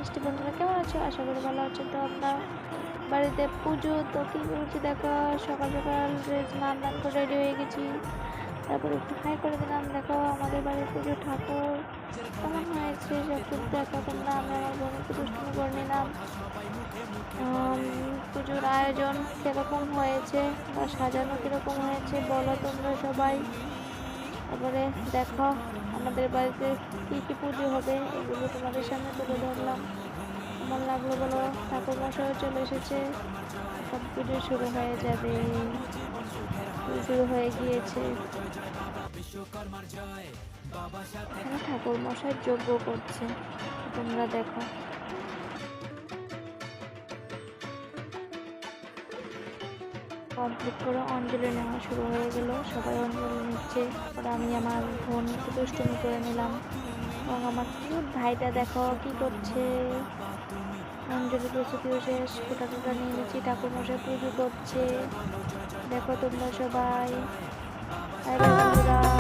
মিষ্টি বন্ধুরা, কেমন আছো? আশা করি ভালো আছো। তো আমরা বাড়িতে পুজো, তো কী করেছি দেখো, সকাল সকাল স্নান দান করে রেডি হয়ে গেছি। তারপরে একটু হাই করে দিলাম। দেখো আমাদের বাড়ির পুজো ঠাকুর কেমন হয়েছে সব দেখো তোমরা। আমি আমার বোন একটু দুষ্টুমি করে নিলাম। পুজোর আয়োজন কীরকম হয়েছে বা সাজানো কীরকম হয়েছে বলো তোমরা সবাই। তারপরে দেখো আমাদের বাড়িতে কী কী পুজো হবে এগুলো তোমাদের সামনে তুলে ধরলাম। কেমন লাগলো বলো। ঠাকুর মশাইও চলে এসেছে, সব পুজো শুরু হয়ে যাবে, শুরু হয়ে গিয়েছে। এখানে ঠাকুর মশাই যজ্ঞ করছে, তোমরা দেখো। কমপ্লিট করে অঞ্জলি নেওয়া শুরু হয়ে গেল, সবাই অঞ্জলি নিচ্ছে। তারপরে আমি আমার বোন একটু দুষ্টুমি করে নিলাম। এবং আমার কিউট ভাইটা দেখো কি করছে। অঞ্জলি প্রস্তুতিও শেষ, ফোটা টোটা নিয়ে নিচ্ছি, ঠাকুর মশাই পুজো করছে। দেখো তোমরা সবাই। বাই বাই বন্ধুরা।